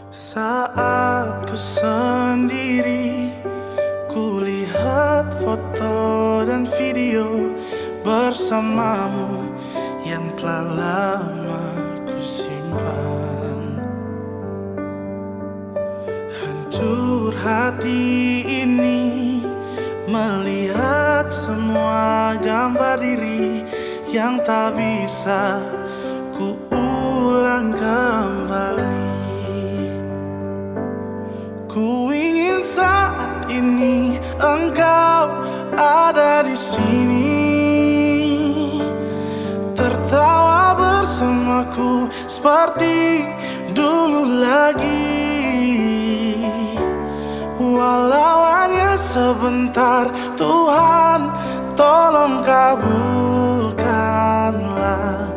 Saat ku sendiri, ku lihat foto dan video bersamamu yang telah lama ku simpan. Hancur hati ini melihat semua gambar diri yang tak bisa ku ulang kembali. Ku ingin saat ini engkau ada di sini, tertawa bersamaku seperti dulu lagi. Walau hanya sebentar, Tuhan tolong kabulkanlah.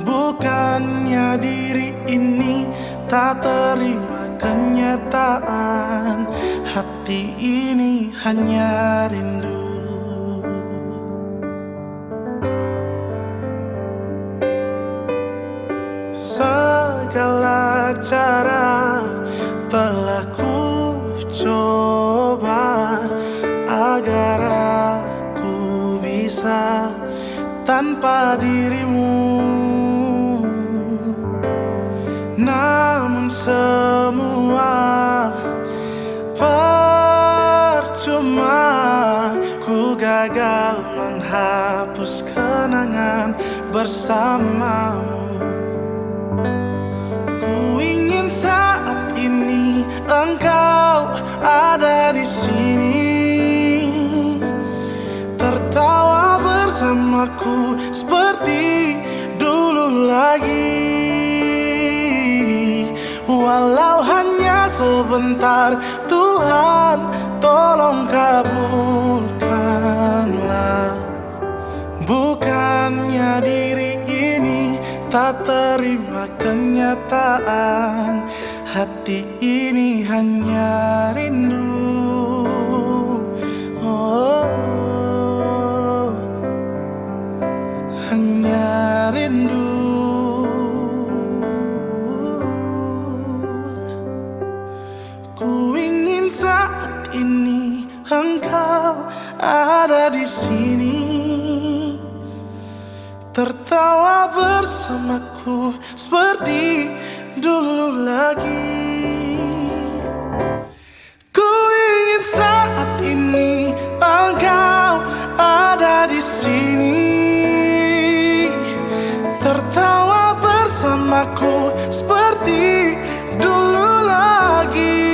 Bukannya diri ini tak terima kenyataan, hati ini hanya rindu. Segala cara telah ku coba agar aku bisa tanpa dirimu. Namun semua percuma, ku gagal menghapus kenangan bersamamu. Ku ingin saat ini engkau ada di sini, tertawa bersamaku seperti dulu lagi. Walau hanya sebentar, Tuhan tolong kabulkanlah. Bukannya diri ini tak terima kenyataan, hati ini hanya rindu. Oh, hanya rindu. Ku ingin saat ini engkau ada di sini, tertawa bersamaku seperti dulu lagi. Ku ingin saat ini engkau ada di sini, tertawa bersamaku seperti dulu lagi.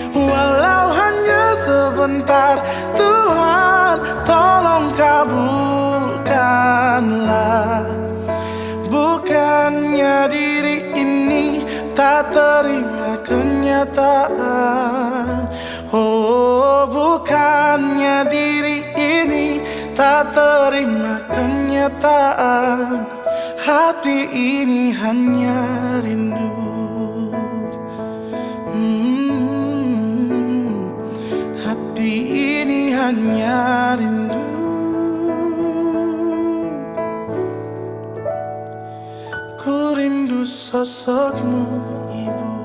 Walau hanya sebentar, Tuhan tolong kabulkanlah. Bukannya diri ini tak terima kenyataan. Oh, bukannya diri ini tak terima kenyataan, hati ini hanya rindu. Hati ini hanya rindu. Ku rindu sosokmu, Ibu.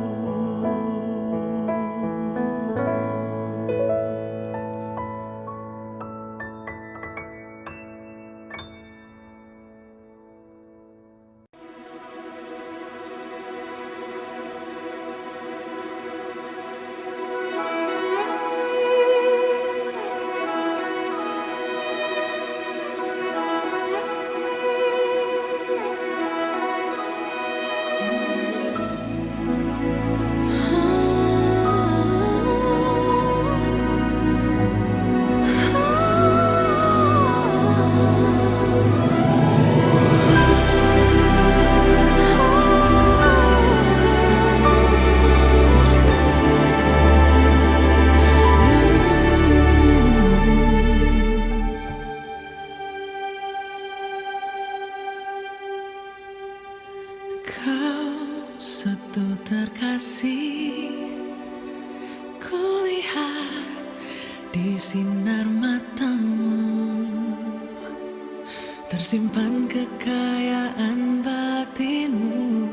Di sinar matamu tersimpan kekayaan batinmu.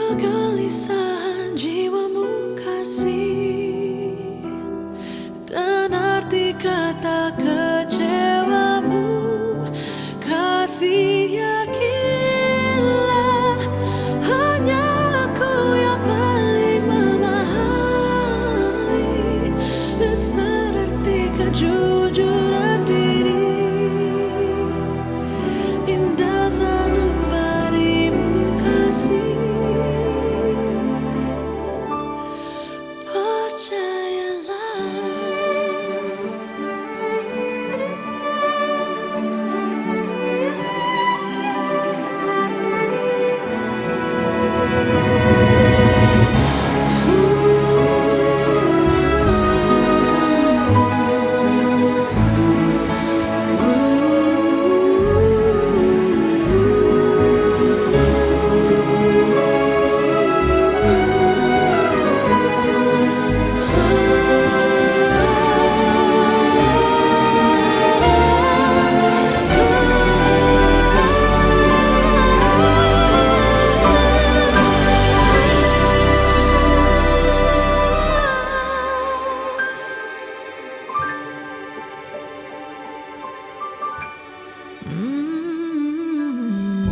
kegelisahan jiwamu kasih, dan arti kata kecewamu kasih. Yakinlah hanya aku yang paling memahami besar arti kejujuran diri. Indah sanubarimu kasih,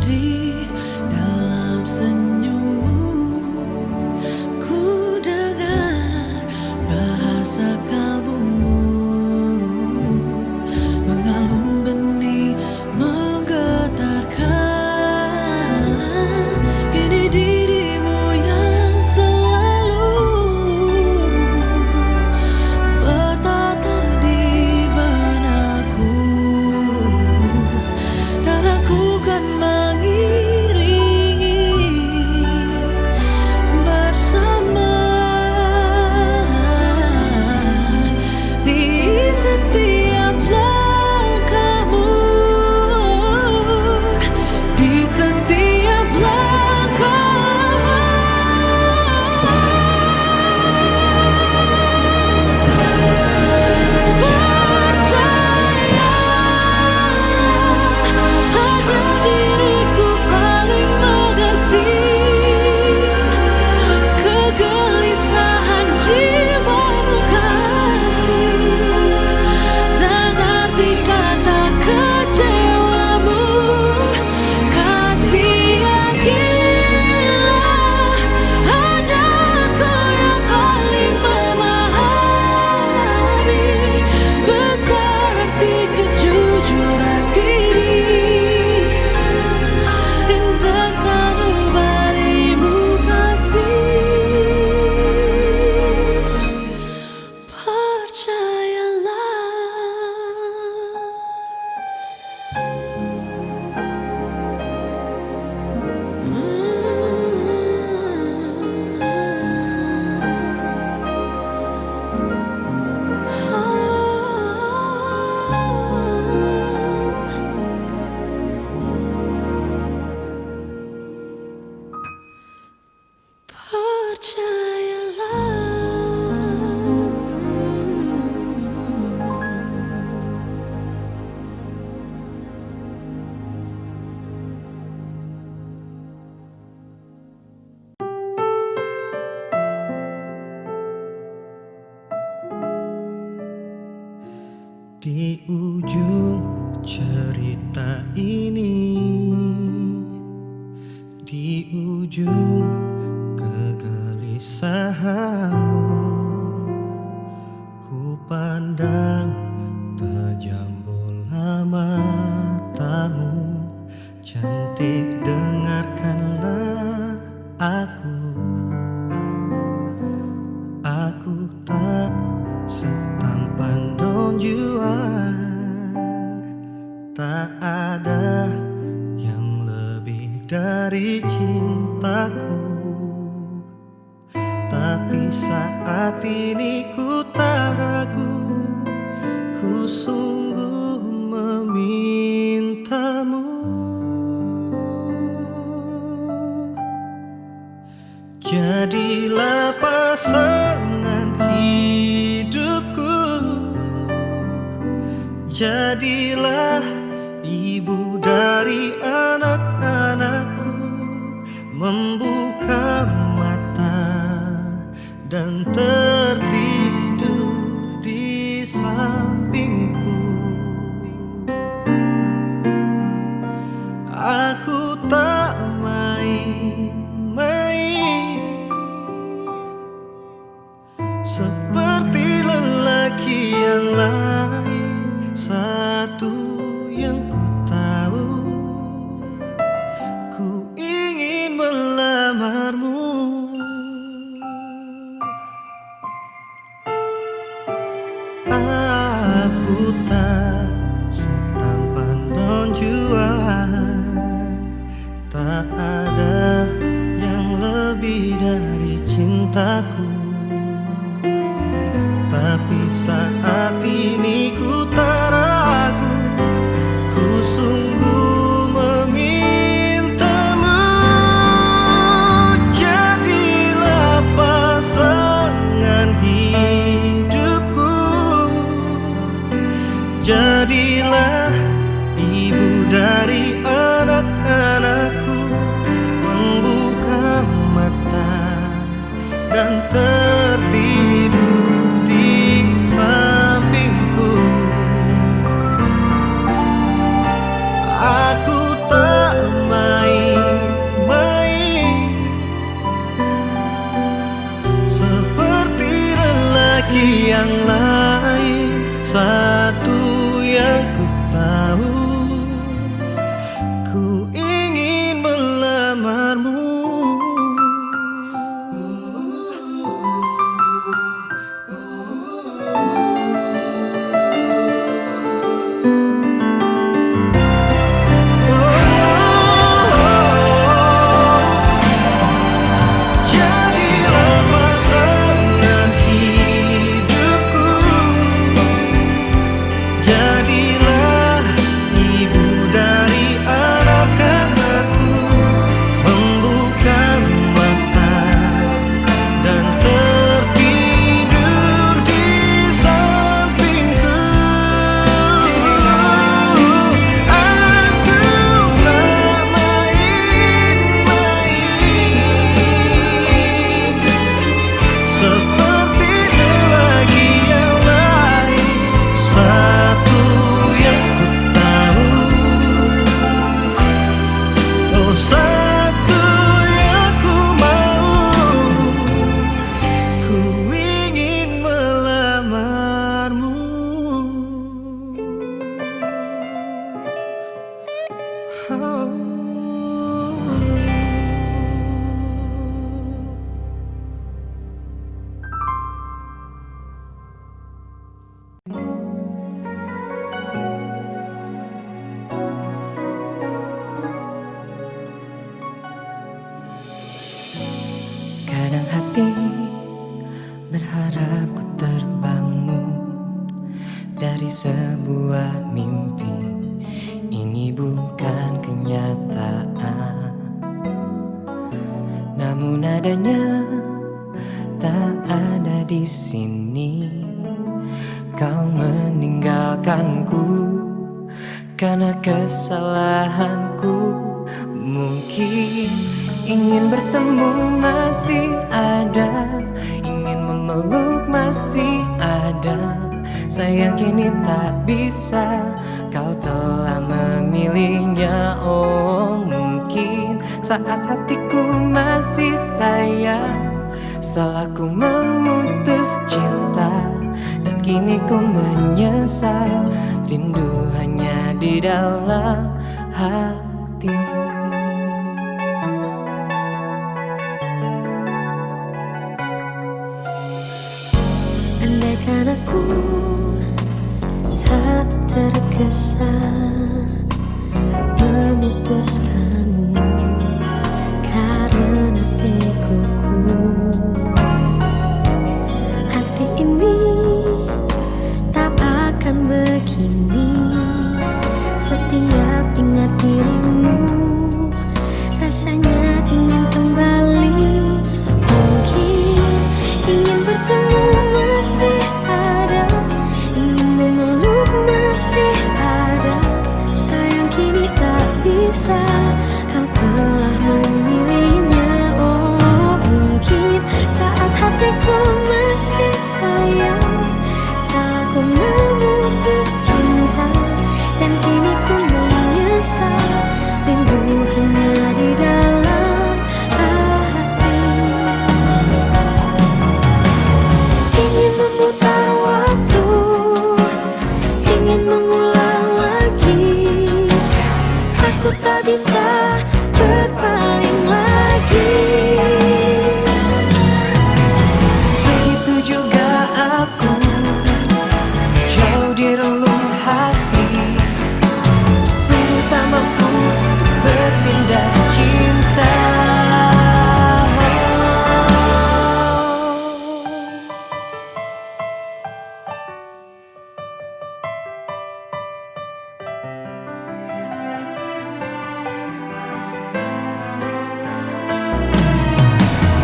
di dalam senyummu ku dengar bahasa kalbumu mengalun benih menggetarkan. Kini dirimu yang selalu bertata di benakku, dan aku kan mengiringi bersama di setiap langkahmu, di setiap langkahmu. Hanya diriku paling mengerti kegelisahan jiwamu kasih, dan arti kata kecewamu kasih. Yakinlah hanya aku yang paling memahami besar arti kejujuran diri. Indah sanubarimu kasih, percayalah. Di ujung cerita ini, di ujung kegelisahanmu, ku pandang tajam bola matamu. Cantik, dengarkanlah aku tak setampan Don Juan. Tak ada yang lebih dari cintaku, tapi saat ini ku tak ragu, ku sungguh memintamu. Jadilah pasangan hidupku, jadilah ibu dari anak-anakku, membuka dan tertidur di sampingku. Aku tak main-main seperti lelaki yang lain. Satu yang ku tahu, ku ingin melamarmu. Aku tak setampan Don Juan, tak ada yang lebih dari cintaku. Tapi saat ini ku tak ragu, ku sungguh memintamu. Jadilah pasangan hidupku, jadilah ibu dari anak-anakku. Membuka mata dan tertidur di sampingku. Aku tak main-main seperti lelaki yang lain. Satu yang ku tahu, ku ingin melamarmu. Jadilah pasangan hidupku, jadilah ibu dari anak-anakku. Membuka mata dan tertidur di sampingku. Aku tak main-main seperti lelaki yang lain. Satu yang ku tahu, oh satu yang ku mau, ku ingin melamarmu. Oh. Kadang hati berharap ku terbangun dari sebuah mimpi. Ini bukan kenyataan, namun adanya tak ada di sini. Kau meninggalkanku karena kesalahanku. Mungkin ingin bertemu masih ada, ingin memeluk masih ada. Sayang kini tak bisa, kau telah memilihnya. Oh mungkin saat hatiku masih sayang, salahku memutus cinta. Dan kini ku menyesal, rindu hanya di dalam hati. Andaikan aku tak tergesa memutuskanmu karena egoku, hati ini tak akan begini. Setiap ingat dirimu, rasanya ingin kembali. Mungkin ingin bertemu masih ada, ingin memeluk masih ada. Sayang kini tak bisa. ku masih sayang. Salahku memutus cinta, dan kini ku menyesal. Rindu hanya di dalam hati. Ingin memutar waktu, ingin mengulang lagi. Aku tak bisa berpaling lagi. Begitu juga aku, jauh di relung hati. Sungguh tak mampu berpindah cinta.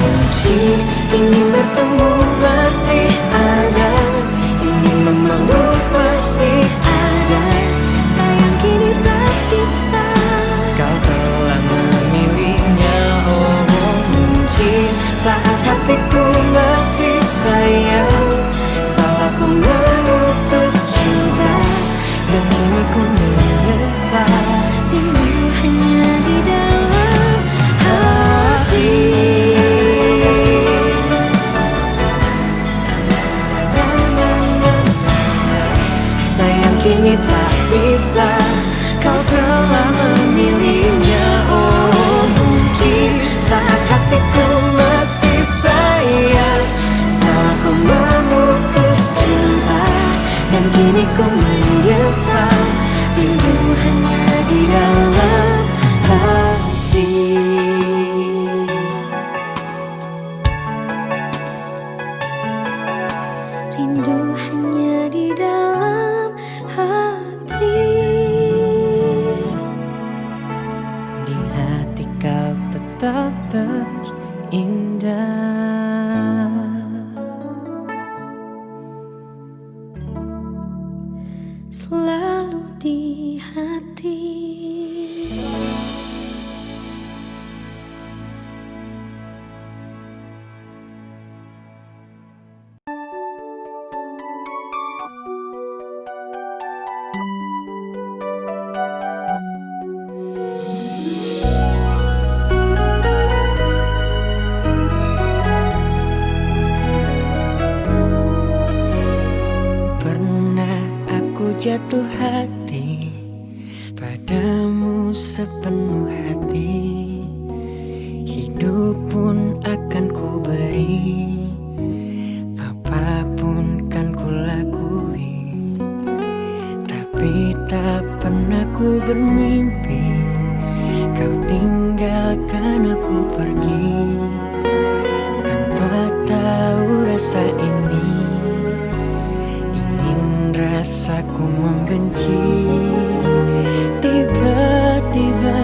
Mungkin ingin bertemu masih ada, ingin memeluk masih ada. Sayang kini tak bisa. Kau telah memilihnya, oh mungkin saat hatiku masih sayang. Salahku memutus cinta, dan kini ku menyesal. Rindu hanya di dalam hati. Sayang kini tak bisa, kau telah memilihnya, oh mungkin saat hatiku masih sayang. Salahku memutus cinta, dan kini ku menyesal. Rindu hanya di dalam hati. Rindu hanya di dalam hati. Di hati kau tetap terindah. Selalu di hati. Pernah aku jatuh hati padamu sepenuh hati. Hidup pun akan ku beri, apapun kan ku lakui. Tapi tak pernah ku bermimpi kau tinggalkan aku pergi. Tanpa tahu rasa ini, ingin rasaku membenci. Tiba-tiba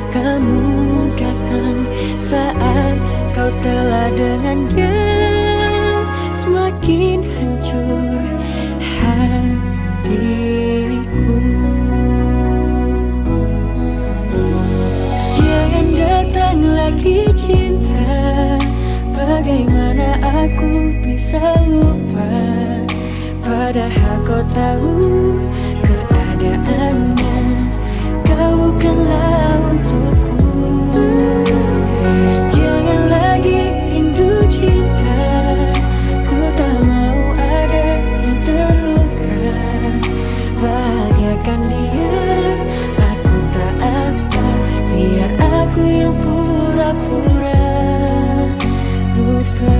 kamu datang saat kau telah dengan dia. Semakin hancur hatiku. Jangan datang lagi cinta. Bagaimana aku bisa lupa, padahal kau tahu keadaannya. Kau bukanlah untukku. Jangan lagi rindu cinta. Ku tak mau ada yang terluka. Bahagiakan dia, aku tak apa. Biar aku yang pura-pura lupa.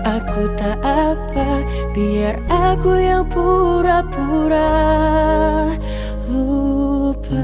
Aku tak apa, biar aku yang pura-pura lupa.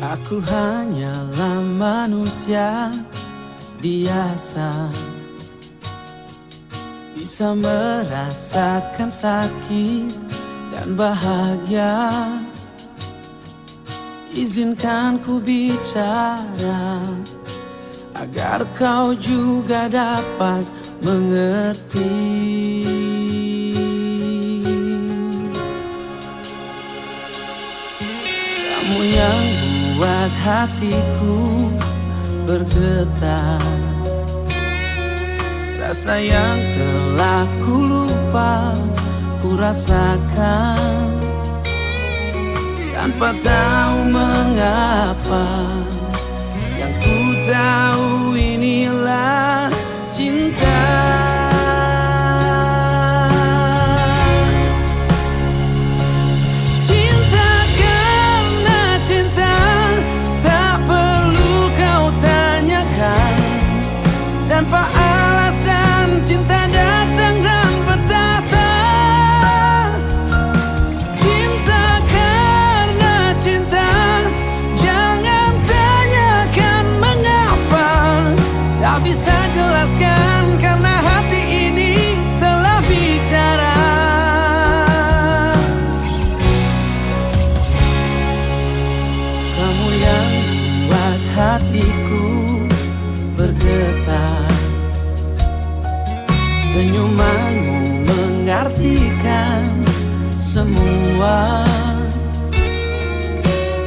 Aku hanyalah manusia biasa, bisa merasakan sakit dan bahagia. Izinkan ku bicara agar kau juga dapat mengerti. Kamu yang buat hatiku bergetar, rasa yang telah ku lupa ku rasakan tanpa tahu mengapa. Yang ku tahu inilah cinta. jiwa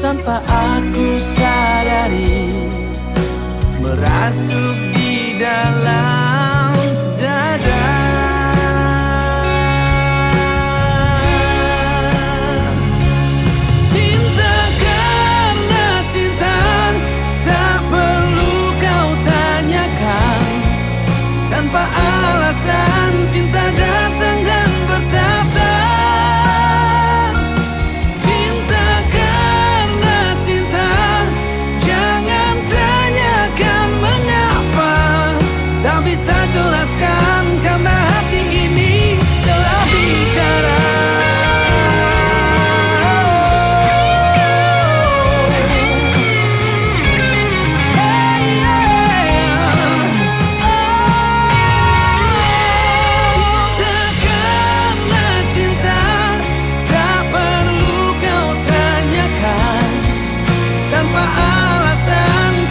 tanpa aku sadari, merasuk di dalam dada. Cinta karena cinta, tak perlu kau tanyakan. Tanpa alasan cinta datang dan bertata. Cinta karena cinta, jangan tanyakan mengapa. Tak bisa jelaskan karena hati ini telah bicara.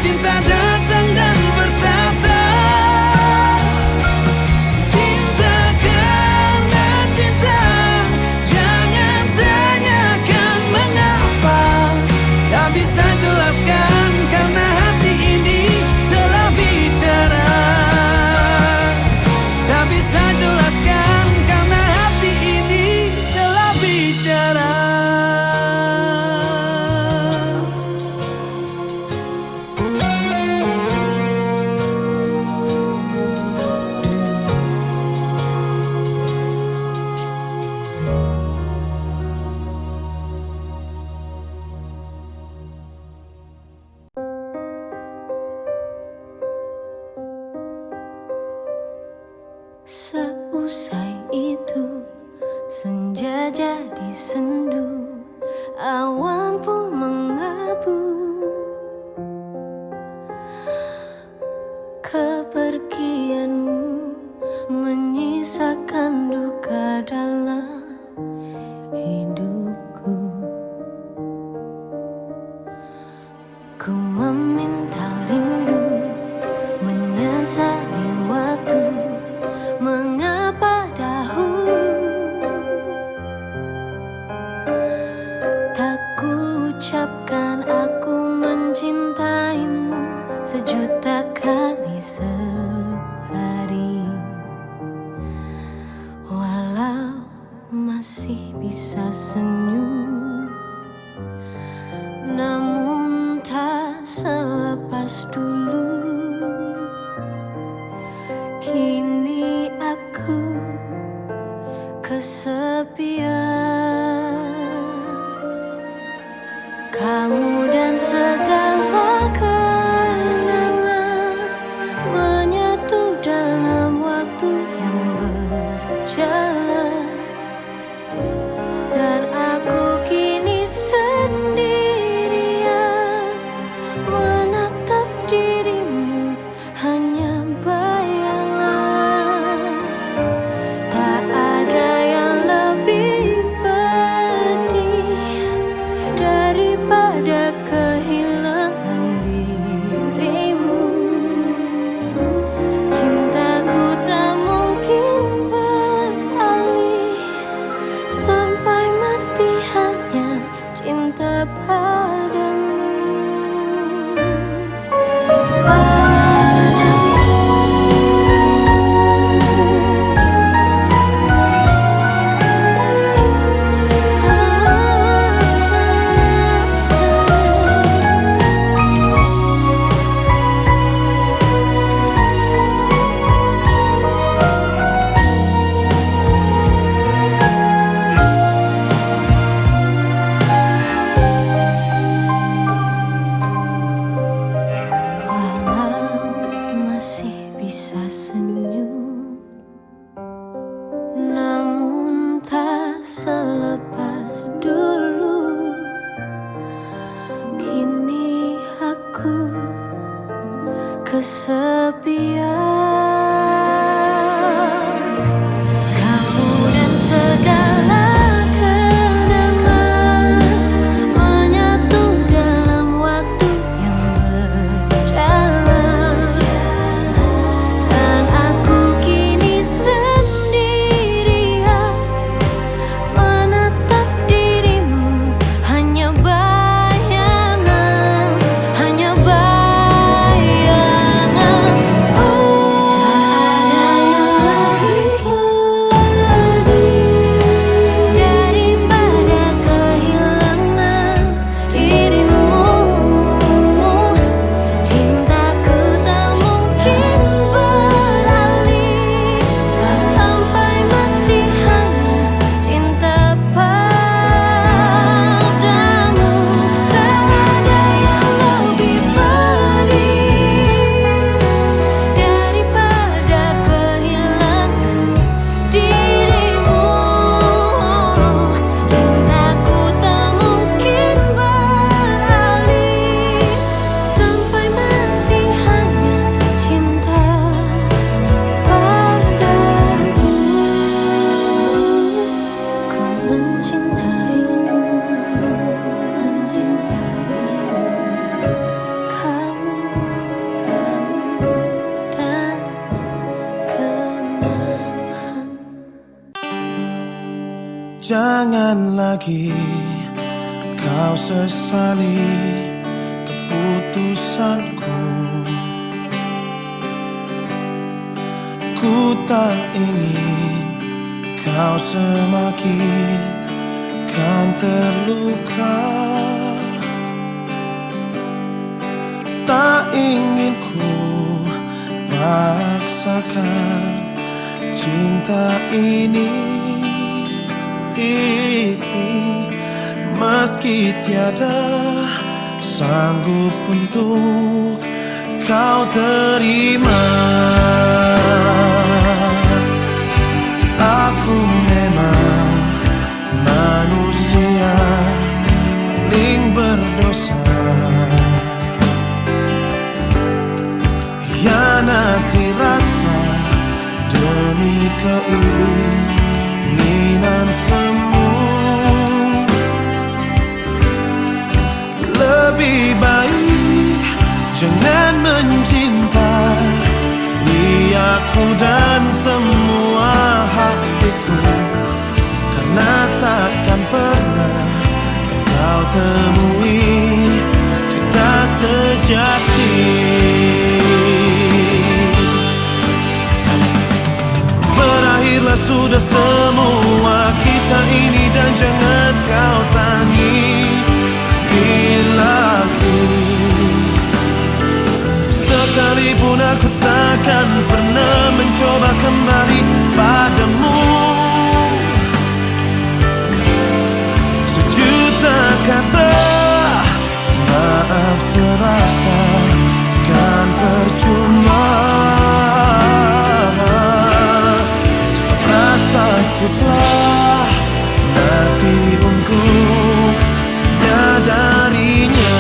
Cinta datang dan bertata. Cinta karena cinta, jangan tanyakan mengapa. Tak bisa jelaskan karena hati ini telah bicara. Tak bisa jelaskan karena hati ini telah bicara. Seusai itu senja jadi sendu, awan pun mengabu. Kepergianmu menyisakan duka dalam hidupku. Ku meminta rindu menyesali waktu. Mengapa dahulu tak ku ucapkan aku mencintaimu sejuta kali sehari. Walau masih bisa senyum, namun tak selepas dulu. Kini aku kesepian, kamu dan segala kenangan menyatu dalam waktu yang berjalan. Dan aku kini sendirian menatap dirimu hanya bayangan. Tak ada yang lebih pedih daripada kehilangan dirimu. Cintaku tak mungkin beralih, sampai mati hanya cinta padamu. kesepian, kamu dan segala kenangan menyatu dalam waktu yang berjalan. Dan aku kini sendirian menatap Jangan lagi kau sesali keputusanku. Ku tak ingin kau semakin kan terluka. Tak ingin ku paksakan cinta ini. Meski tiada sanggup untuk kau terima, aku memang manusia paling berdosa. Hianati rasa demi keinginan semu. Lebih baik jangan mencintai aku dan semua hatiku, karena takkan pernah kau temui cinta sejati. Berakhirlah sudah semua kisah ini dan jangan kau tangisi lagi. Sekalipun aku takkan pernah mencoba kembali padamu. Sejuta kata maaf terasa kan percuma. Sebab rasaku telah mati untuk menyadarinya.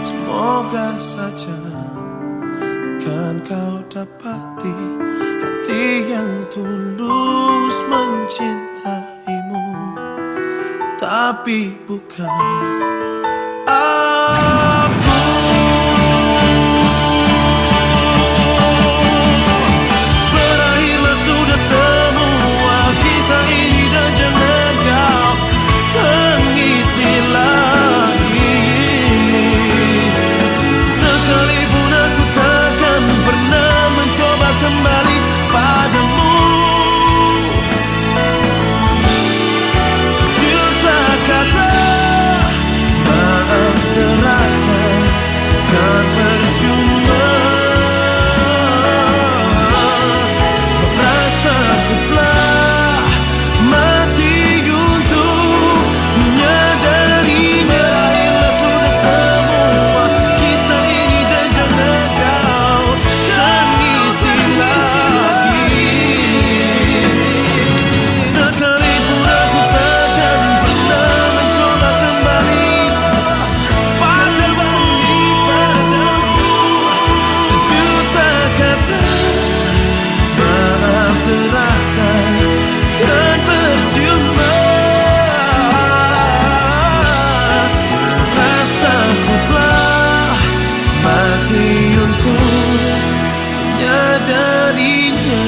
Semoga saja kan kau dapati hati yang tulus mencintaimu, tapi bukan aku. Berakhirlah sudah semua kisah ini dan jangan kau tangisi lagi. Sekalipun aku takkan pernah mencoba kembali padamu. Sejuta kata maaf terasa kan percuma. Sebab rasaku telah mati untuk menyadarinya. Berakhirlah sudah semua kisah ini dan jangan kau tangisi lagi. Sekalipun aku takkan pernah mencoba kembali padamu. Sejuta kata maaf terasa kan percuma. Sebab rasaku telah mati untuk menyadarinya.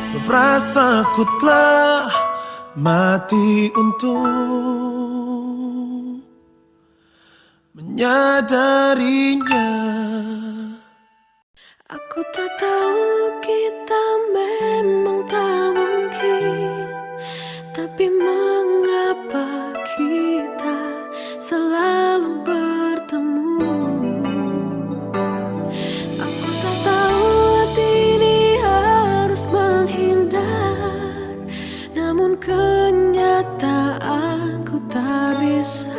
Sebab rasaku telah mati untuk menyadarinya. Aku tak tahu kita memang tak mungkin, tapi mengapa kita selalu bertemu? Aku tak tahu hati ini harus menghindar, namun kenyataan ku tak bisa.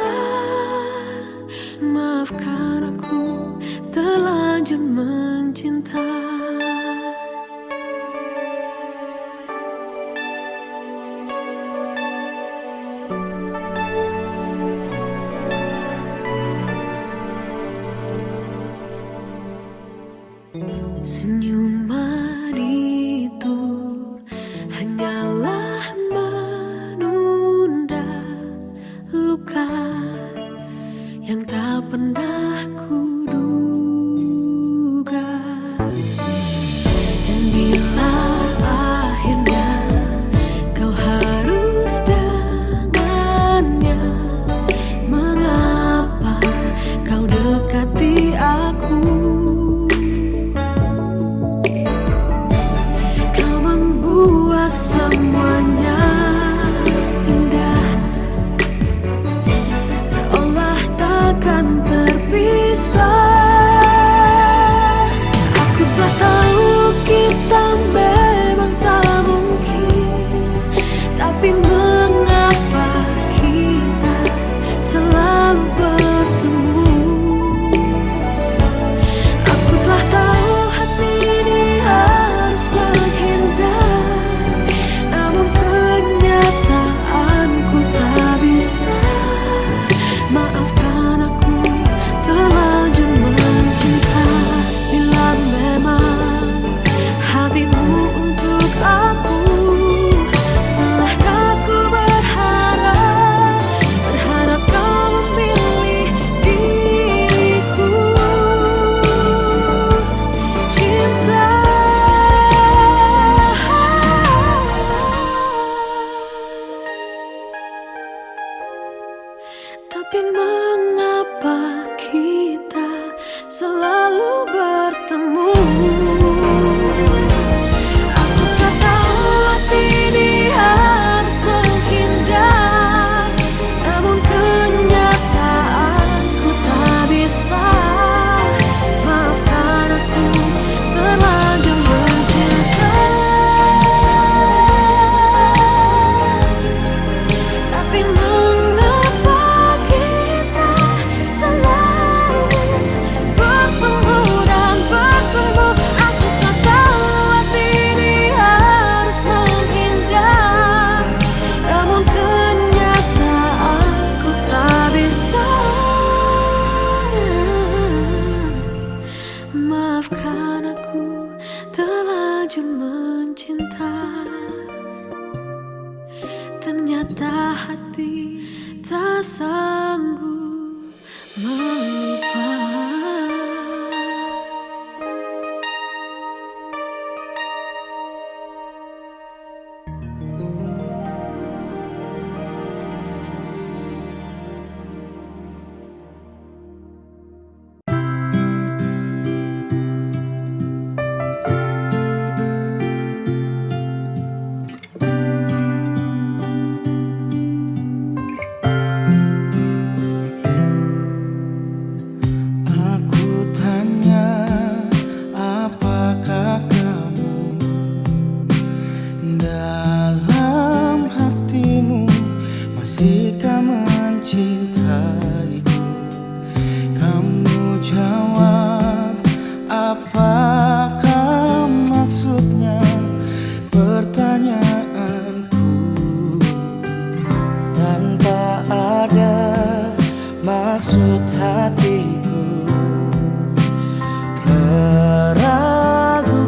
Maafkan aku terlanjur mencinta.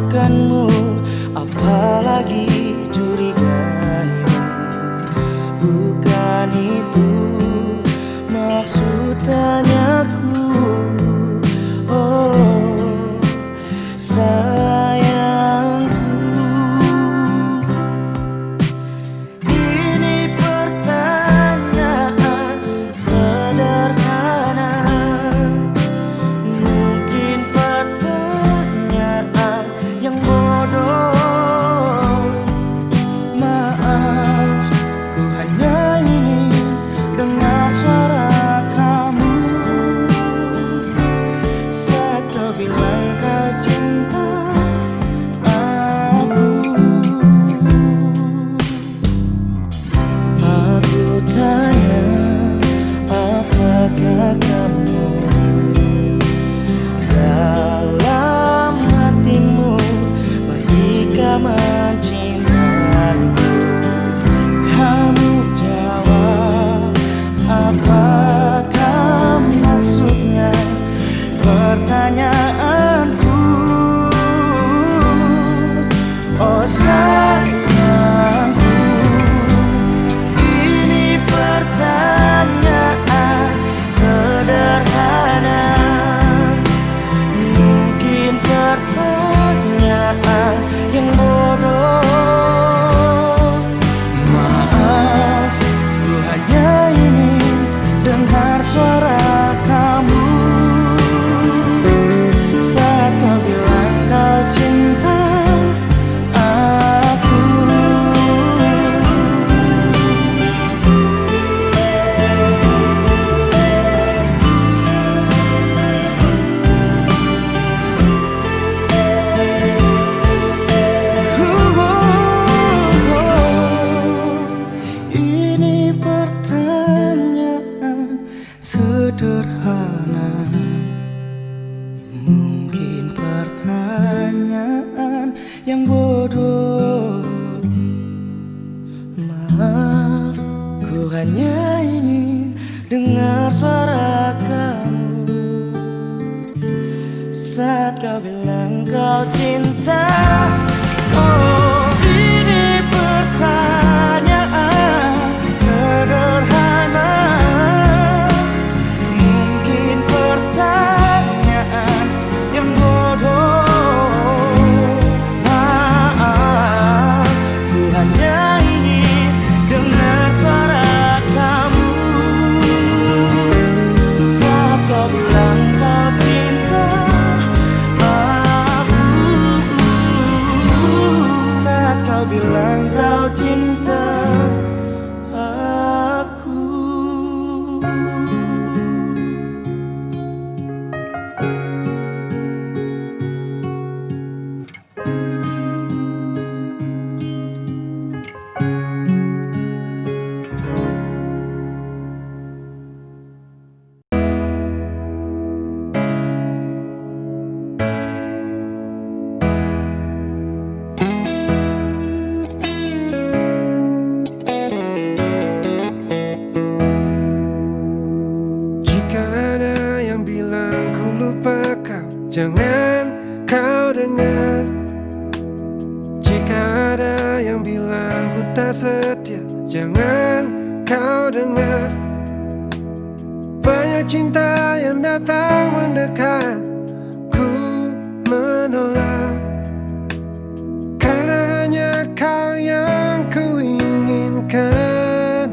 meragukanmu, apalagi curigaimu. Bukan itu maksud tanyaku. Oh sayangku, ini pertanyaan sederhana, mungkin pertanyaan yang bodoh. Maaf, ku hanya ingin dengar suara kamu saat kau bilang kau cinta aku. Aku tanya, apakah kamu dalam hatimu masihkah mencintaiku? Kamu jawab, apakah maksudnya pertanyaanku? Oh sayangku, ini pertanyaan sederhana, mungkin pertanyaan yang bodoh. Maaf, ku hanya ingin dengar suara kamu saat kau bilang kau cinta aku. Ini pertanyaan sederhana, mungkin pertanyaan yang bodoh. Maaf, ku hanya ingin dengar suara kamu saat kau bilang kau cinta. Oh, ini pertanyaan sederhana, mungkin pertanyaan yang bodoh. Maaf, ku hanya ingin dengar suara kamu saat kau bilang kau cinta aku. Saat kau bilang kau cinta aku. Jika ada yang bilang ku lupa kau, jangan kau dengar. Jika ada yang bilang ku tak setia, jangan kau dengar. Banyak cinta yang datang mendekat, ku menolak, karena hanya kau yang ku inginkan.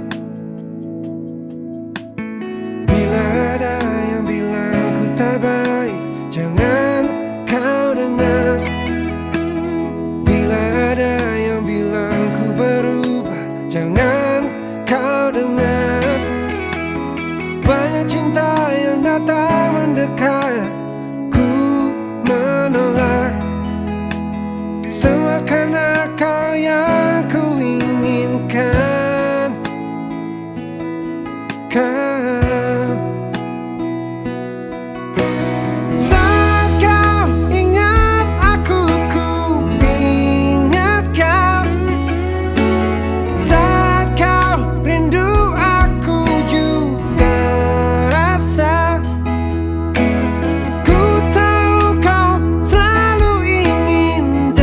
Bila ada yang bilang ku tak baik, jangan kau dengar. Bila ada yang bilang ku berubah, jangan kau dengar. Banyak cinta yang datang mendekat, ku menolak, semua karena kau yang ku inginkan. Saat kau ingat aku, ku ingat kau. Saat kau rindu aku juga rasa. Ku tahu kau selalu ingin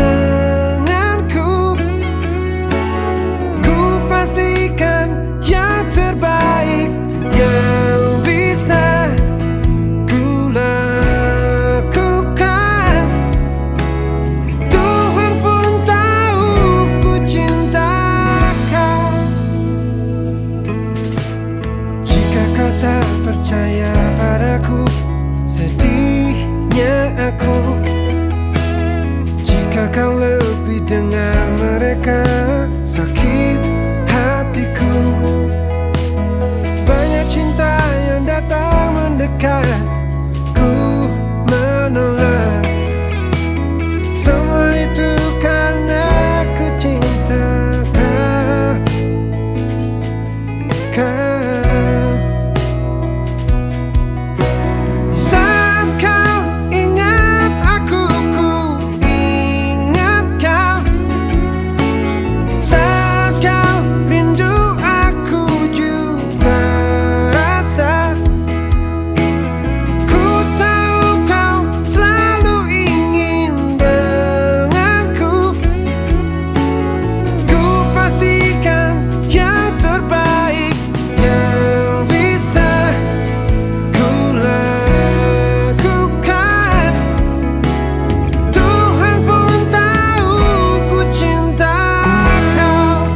dengan mereka, sakit hatiku. Banyak cinta yang datang mendekat, ku menolak. Semua itu karena ku cinta kau. Saat kau ingat aku, ku ingat kau. Saat kau rindu, aku juga rasa. Ku tahu kau selalu ingin denganku. Ku pastikan yang terbaik yang bisa ku lakukan. Tuhan pun tahu ku cinta kau.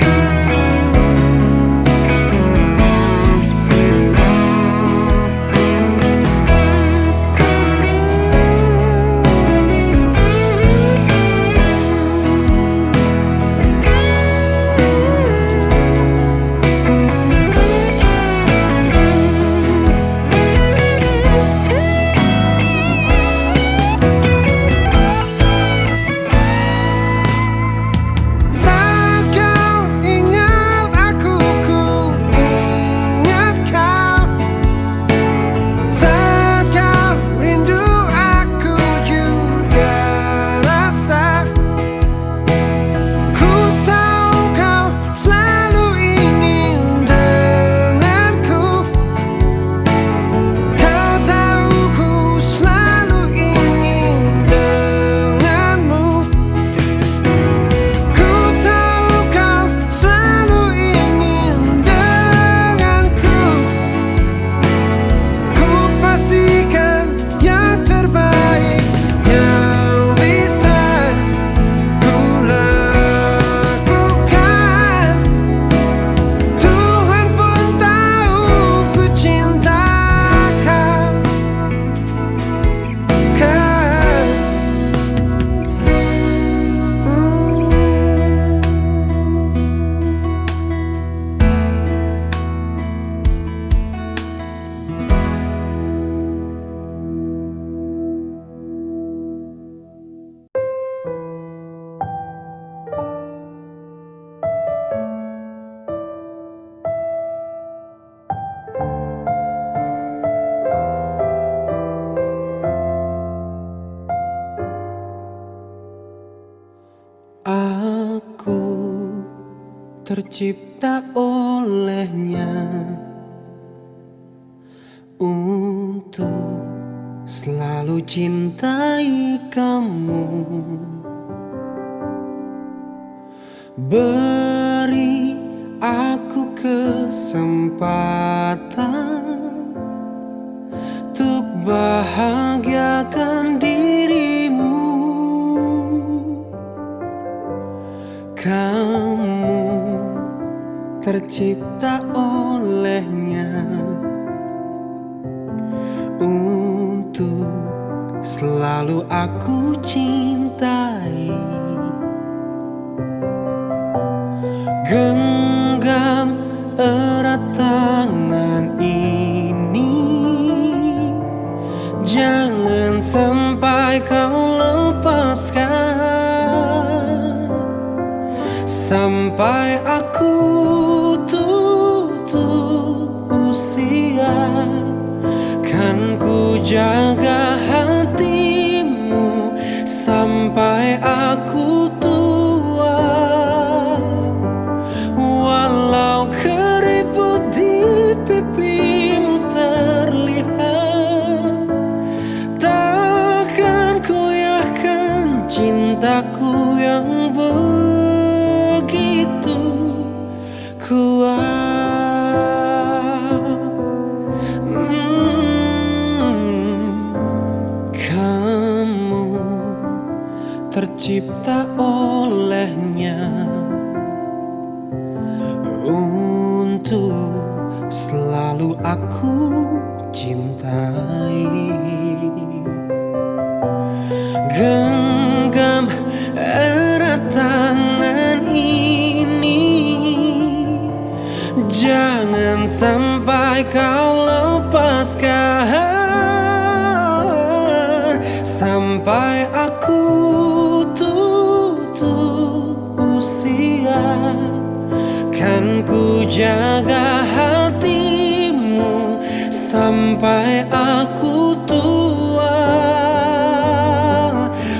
Saat kau ingat aku, ku ingat kau. Saat kau rindu, aku juga rasa. Ku tahu kau selalu ingin denganku. Kau tahu ku selalu ingin denganmu. Ku tahu kau selalu ingin denganku. Ku pastikan yang terbaik yang bisa ku lakukan. Tuhan pun tahu ku cinta kau. Aku tercipta olehnya untuk selalu cintai kamu. Beri aku kesempatan untuk bahagiakan dirimu. Kamu tercipta olehnya untuk selalu aku cintai. Genggam erat tangan ini, jangan sampai kau lepaskan. Sampai aku tutup usia, kan ku jaga hatimu sampai aku tua. Walau keriput di pipimu terlihat, takkan koyahkan cintaku yang begitu kuat. Kamu tercipta olehnya untuk selalu aku cintai. Genggam erat tangan ini. Jangan sampai kau lepaskan, sampai aku tutup usia. Kan ku jaga hatimu sampai aku tua.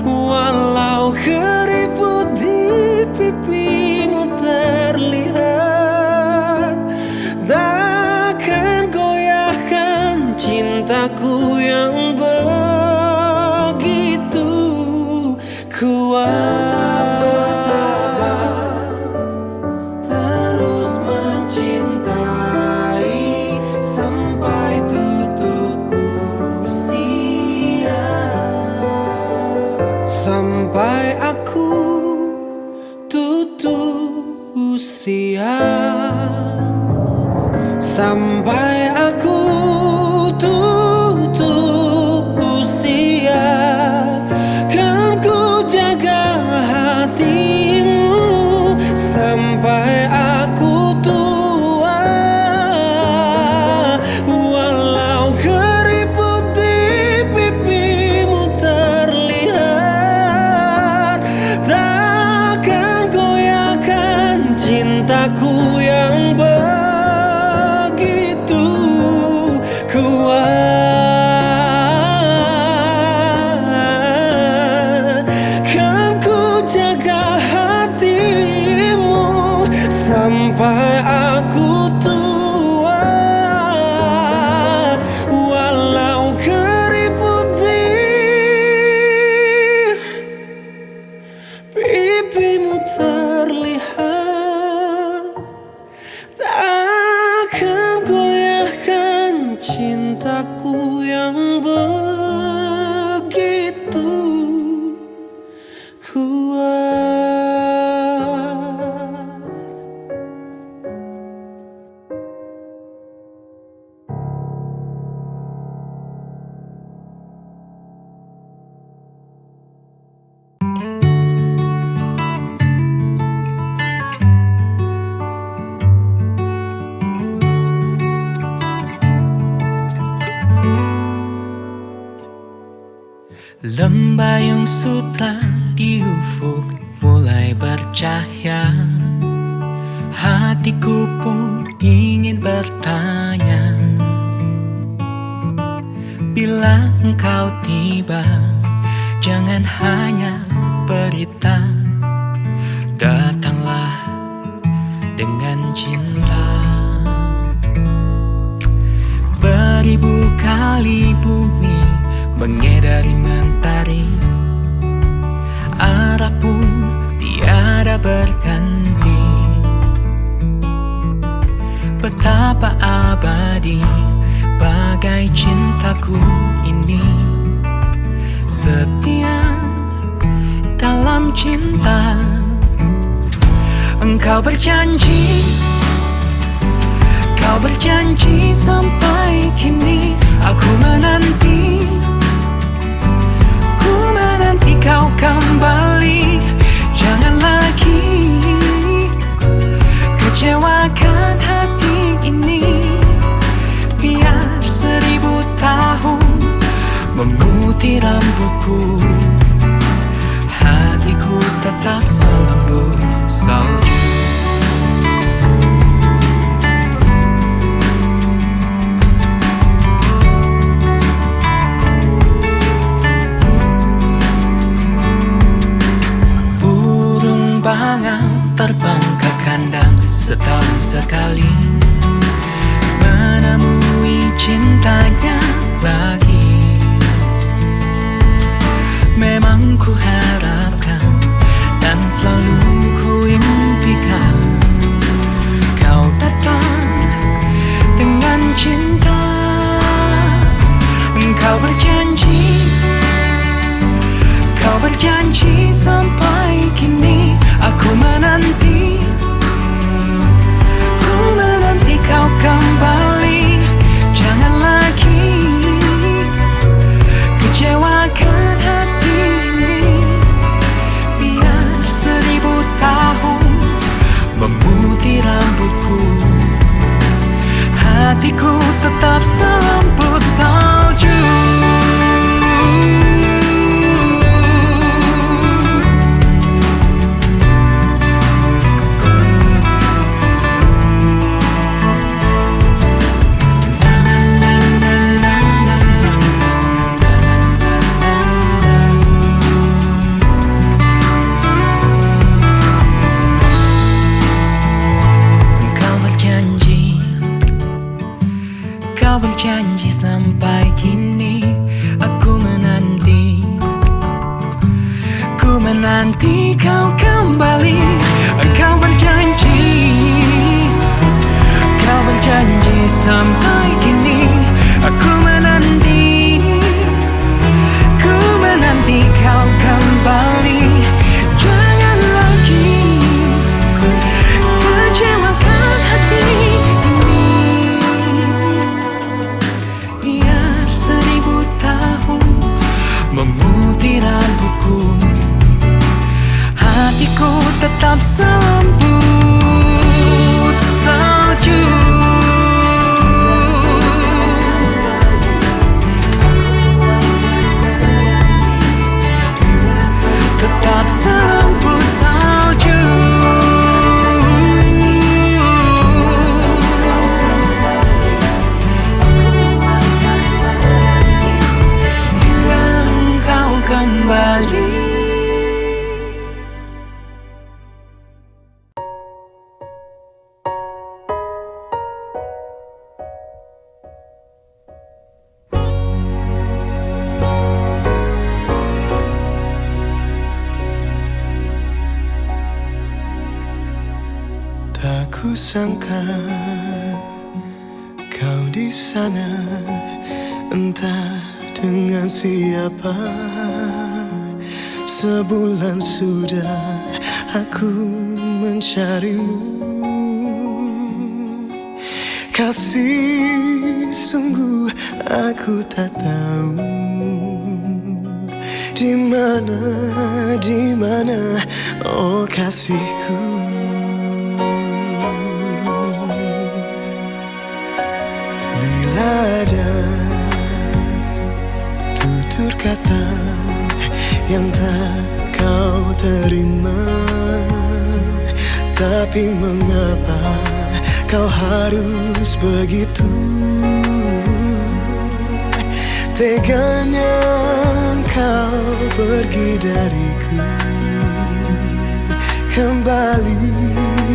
Walau keriput di pipimu terlihat, takkan goyahkan cintaku yang begitu kuat. Terus mencintai sampai tutup usia. Sampai aku tutup usia. Sampai aku tutup usia. Kan ku jaga hatimu sampai aku tua. Walau keriput di pipimu terlihat, takkan goyahkan cintaku yang begitu kuat. Kan ku jaga hatimu sampai aku tua. Walau keriput di pipimu terlihat, takkan goyahkan cintaku yang begitu kuat. Lembayung sutra di ufuk mulai bercahaya. Hatiku pun ingin bertanya, bila engkau tiba, jangan hanya berita, datanglah dengan cinta. Beribu kali bumi mengedari mentari, arah pun tiada berganti. Betapa abadi bagai cintaku ini, setia dalam cinta. Engkau berjanji, kau berjanji sampai kini. Aku menanti, ku menanti kau kembali. Jangan lagi kecewakan hati ini. Biar 1000 tahun memutih rambutku, hatiku tetap selembut salju. Bangang terbang ke kandang setahun sekali, menemui cintanya lagi. Memang ku harapkan dan selalu ku impikan, kau datang dengan cinta. Engkau berjanji, kau berjanji sampai kini. Aku menanti, ku menanti kau kembali. Jangan lagi hatiku tetap selembut salju. Tetap selembut salju. Hingga engkau kembali. Tak kusangka kau di sana, entah dengan siapa. Sebulan sudah aku mencarimu. Kasih, sungguh aku tak tahu di mana, oh kasihku. Bila ada tutur kata yang tak kau terima, tapi mengapa kau harus begitu? Teganya kau pergi dariku.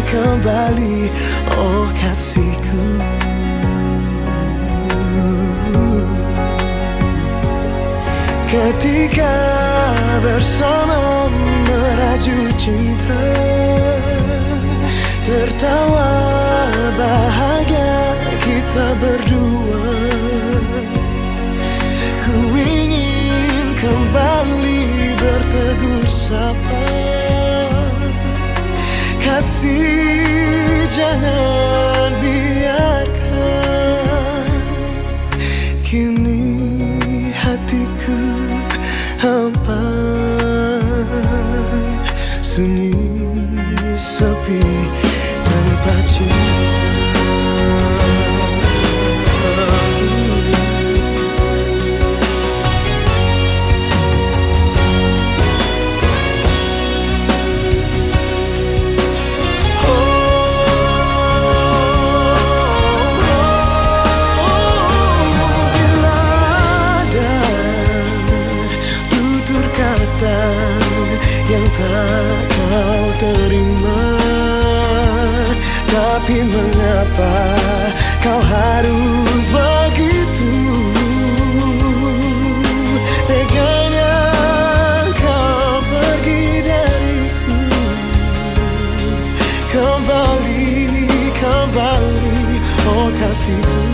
Kembali, oh kasihku. Ketika bersama merajut cinta, tertawa bahagia kita berdua. Ku ingin kembali bertegur sapa. Kasih, jangan biarkan kini hatiku hampa, sunyi sepi tanpa cinta. Yang tak kau terima, tapi mengapa kau harus begitu? Teganya kau pergi dariku. Kembali, oh kasihku.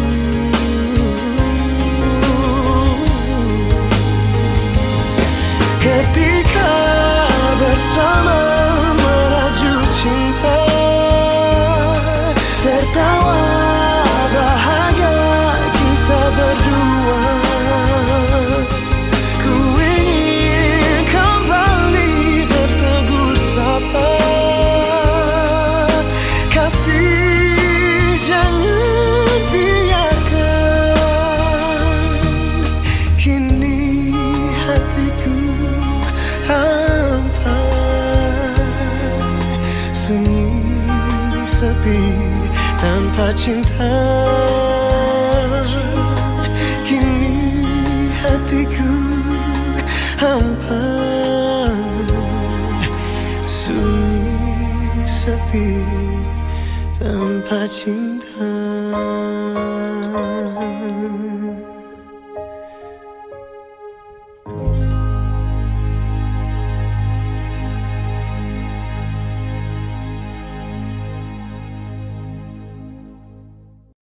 Ketika bersama merajut cinta, tertawa bahagia kita berdua. Ku ingin kembali bertegur sapa. Kasih, jangan biarkan kini hatiku hampa, sunyi sepi tanpa cinta. Kini hatiku hampa, sunyi sepi tanpa cinta.